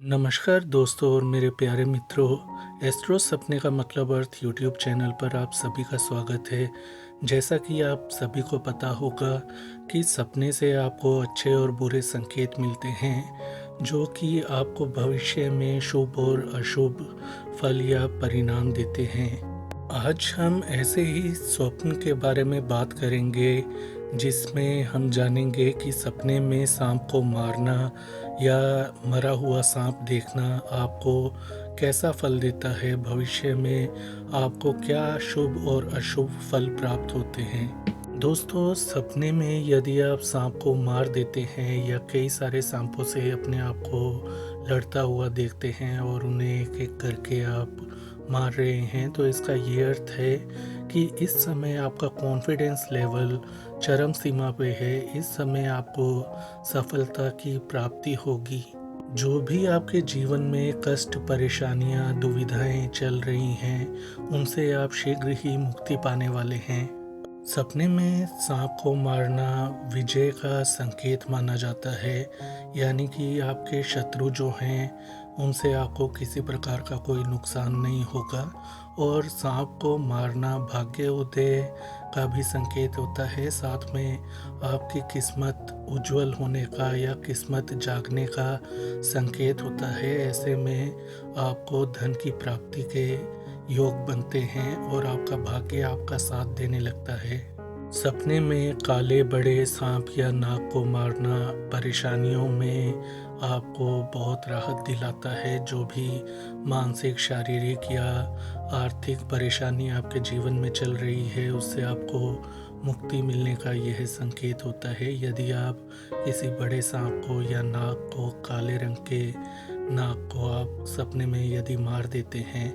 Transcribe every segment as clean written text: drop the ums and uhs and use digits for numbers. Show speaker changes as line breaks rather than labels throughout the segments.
नमस्कार दोस्तों और मेरे प्यारे मित्रों। एस्ट्रो सपने का मतलब अर्थ यूट्यूब चैनल पर आप सभी का स्वागत है। जैसा कि आप सभी को पता होगा कि सपने से आपको अच्छे और बुरे संकेत मिलते हैं जो कि आपको भविष्य में शुभ और अशुभ फल या परिणाम देते हैं। आज हम ऐसे ही स्वप्न के बारे में बात करेंगे जिसमें हम जानेंगे कि सपने में सांप को मारना या मरा हुआ सांप देखना आपको कैसा फल देता है, भविष्य में आपको क्या शुभ और अशुभ फल प्राप्त होते हैं। दोस्तों, सपने में यदि आप सांप को मार देते हैं या कई सारे सांपों से अपने आप को लड़ता हुआ देखते हैं और उन्हें एक एक करके आप मार रहे हैं, तो इसका ये अर्थ है कि इस समय आपका कॉन्फिडेंस लेवल चरम सीमा पे है। इस समय आपको सफलता की प्राप्ति होगी। जो भी आपके जीवन में कष्ट, परेशानियां, दुविधाएं चल रही हैं, उनसे आप शीघ्र ही मुक्ति पाने वाले हैं। सपने में सांप को मारना विजय का संकेत माना जाता है, यानी कि आपके शत्रु जो हैं उनसे आपको किसी प्रकार का कोई नुकसान नहीं होगा। और सांप को मारना भाग्योदय का भी संकेत होता है, साथ में आपकी किस्मत उज्जवल होने का या किस्मत जागने का संकेत होता है। ऐसे में आपको धन की प्राप्ति के योग बनते हैं और आपका भाग्य आपका साथ देने लगता है। सपने में काले बड़े सांप या नाग को मारना परेशानियों में आपको बहुत राहत दिलाता है। जो भी मानसिक, शारीरिक या आर्थिक परेशानी आपके जीवन में चल रही है, उससे आपको मुक्ति मिलने का यह संकेत होता है। यदि आप किसी बड़े सांप को या नाग को, काले रंग के नाग को आप सपने में यदि मार देते हैं,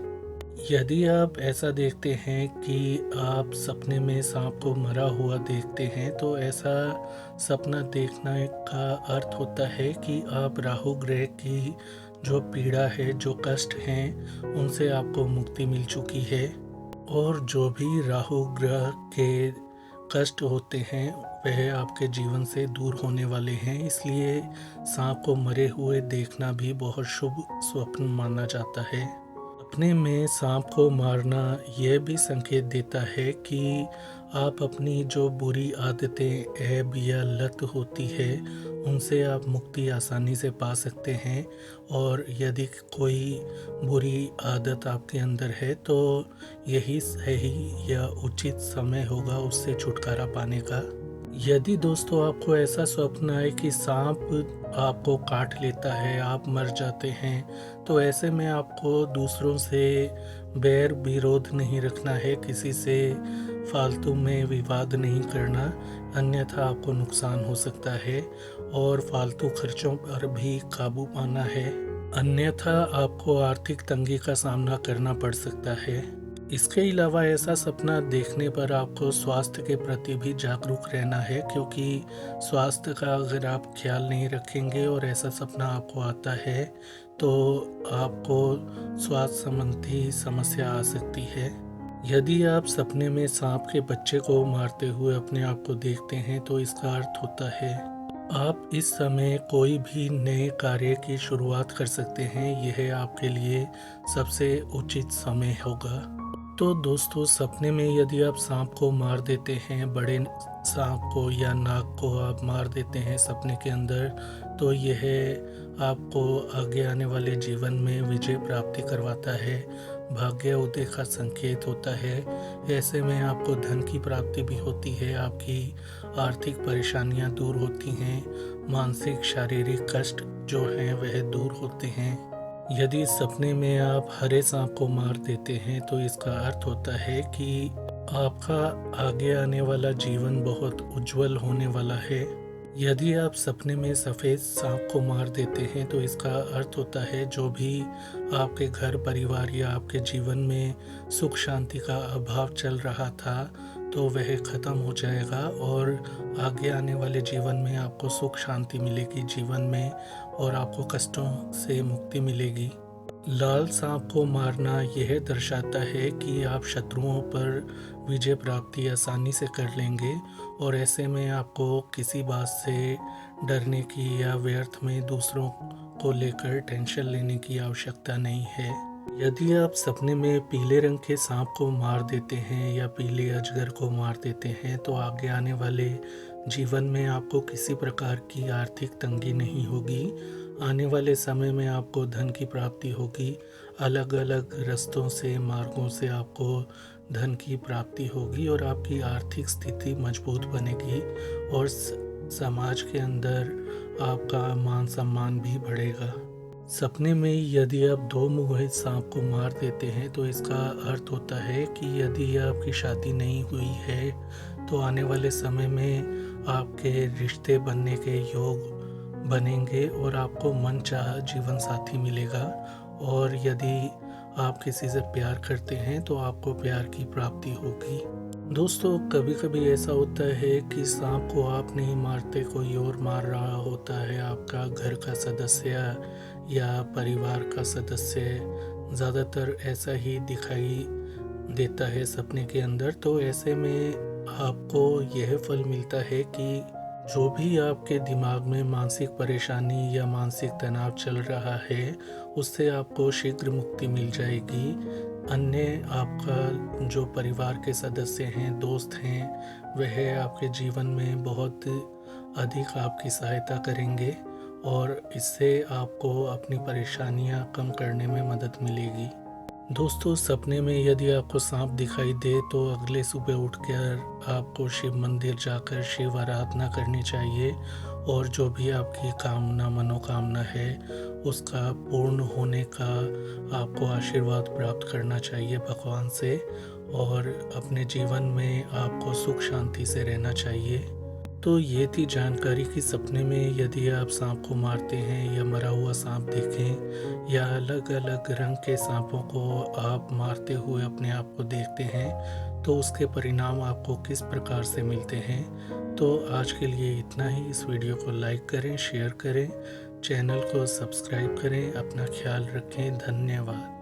यदि आप ऐसा देखते हैं कि आप सपने में सांप को मरा हुआ देखते हैं, तो ऐसा सपना देखने का अर्थ होता है कि आप राहु ग्रह की जो पीड़ा है, जो कष्ट हैं, उनसे आपको मुक्ति मिल चुकी है। और जो भी राहु ग्रह के कष्ट होते हैं वह आपके जीवन से दूर होने वाले हैं। इसलिए सांप को मरे हुए देखना भी बहुत शुभ स्वप्न माना जाता है। सपने में सांप को मारना यह भी संकेत देता है कि आप अपनी जो बुरी आदतें, ऐब या लत होती है, उनसे आप मुक्ति आसानी से पा सकते हैं। और यदि कोई बुरी आदत आपके अंदर है, तो यही सही या उचित समय होगा उससे छुटकारा पाने का। यदि दोस्तों आपको ऐसा स्वप्न आए कि सांप आपको काट लेता है, आप मर जाते हैं, तो ऐसे में आपको दूसरों से बैर विरोध नहीं रखना है, किसी से फालतू में विवाद नहीं करना, अन्यथा आपको नुकसान हो सकता है। और फालतू खर्चों पर भी काबू पाना है, अन्यथा आपको आर्थिक तंगी का सामना करना पड़ सकता है। इसके अलावा ऐसा सपना देखने पर आपको स्वास्थ्य के प्रति भी जागरूक रहना है, क्योंकि स्वास्थ्य का अगर आप ख्याल नहीं रखेंगे और ऐसा सपना आपको आता है, तो आपको स्वास्थ्य संबंधी समस्या आ सकती है। यदि आप सपने में सांप के बच्चे को मारते हुए अपने आप को देखते हैं, तो इसका अर्थ होता है आप इस समय कोई भी नए कार्य की शुरुआत कर सकते हैं। यह आपके लिए सबसे उचित समय होगा। तो दोस्तों, सपने में यदि आप सांप को मार देते हैं, बड़े सांप को या नाग को आप मार देते हैं सपने के अंदर, तो यह आपको आगे आने वाले जीवन में विजय प्राप्ति करवाता है, भाग्य उदय का संकेत होता है। ऐसे में आपको धन की प्राप्ति भी होती है, आपकी आर्थिक परेशानियां दूर होती हैं, मानसिक शारीरिक कष्ट जो हैं वह दूर होते हैं। यदि सपने में आप हरे सांप को मार देते हैं, तो इसका अर्थ होता है कि आपका आगे आने वाला जीवन बहुत उज्जवल होने वाला है। यदि आप सपने में सफ़ेद सांप को मार देते हैं, तो इसका अर्थ होता है जो भी आपके घर परिवार या आपके जीवन में सुख शांति का अभाव चल रहा था, तो वह ख़त्म हो जाएगा और आगे आने वाले जीवन में आपको सुख शांति मिलेगी जीवन में, और आपको कष्टों से मुक्ति मिलेगी। लाल सांप को मारना यह दर्शाता है कि आप शत्रुओं पर विजय प्राप्ति आसानी से कर लेंगे, और ऐसे में आपको किसी बात से डरने की या व्यर्थ में दूसरों को लेकर टेंशन लेने की आवश्यकता नहीं है। यदि आप सपने में पीले रंग के सांप को मार देते हैं या पीले अजगर को मार देते हैं तो आगे आने वाले जीवन में आपको किसी प्रकार की आर्थिक तंगी नहीं होगी। आने वाले समय में आपको धन की प्राप्ति होगी। अलग अलग रास्तों से, मार्गों से आपको धन की प्राप्ति होगी और आपकी आर्थिक स्थिति मजबूत बनेगी और समाज के अंदर आपका मान सम्मान भी बढ़ेगा। सपने में यदि आप दो मुँहे सांप को मार देते हैं तो इसका अर्थ होता है कि यदि आपकी शादी नहीं हुई है तो आने वाले समय में आपके रिश्ते बनने के योग बनेंगे और आपको मनचाहा जीवन साथी मिलेगा। और यदि आप किसी से प्यार करते हैं तो आपको प्यार की प्राप्ति होगी। दोस्तों, कभी कभी ऐसा होता है कि सांप को आप नहीं मारते, कोई और मार रहा होता है, आपका घर का सदस्य या परिवार का सदस्य। ज़्यादातर ऐसा ही दिखाई देता है सपने के अंदर। तो ऐसे में आपको यह फल मिलता है कि जो भी आपके दिमाग में मानसिक परेशानी या मानसिक तनाव चल रहा है उससे आपको शीघ्र मुक्ति मिल जाएगी। अन्य आपका जो परिवार के सदस्य हैं, दोस्त हैं, वह आपके जीवन में बहुत अधिक आपकी सहायता करेंगे और इससे आपको अपनी परेशानियां कम करने में मदद मिलेगी। दोस्तों, सपने में यदि आपको सांप दिखाई दे तो अगले सुबह उठकर आपको शिव मंदिर जाकर शिव आराधना करनी चाहिए और जो भी आपकी कामना, मनोकामना है उसका पूर्ण होने का आपको आशीर्वाद प्राप्त करना चाहिए भगवान से और अपने जीवन में आपको सुख शांति से रहना चाहिए। तो ये थी जानकारी कि सपने में यदि आप सांप को मारते हैं या मरा हुआ सांप देखें या अलग अलग रंग के सांपों को आप मारते हुए अपने आप को देखते हैं तो उसके परिणाम आपको किस प्रकार से मिलते हैं। तो आज के लिए इतना ही। इस वीडियो को लाइक करें, शेयर करें, चैनल को सब्सक्राइब करें। अपना ख्याल रखें। धन्यवाद।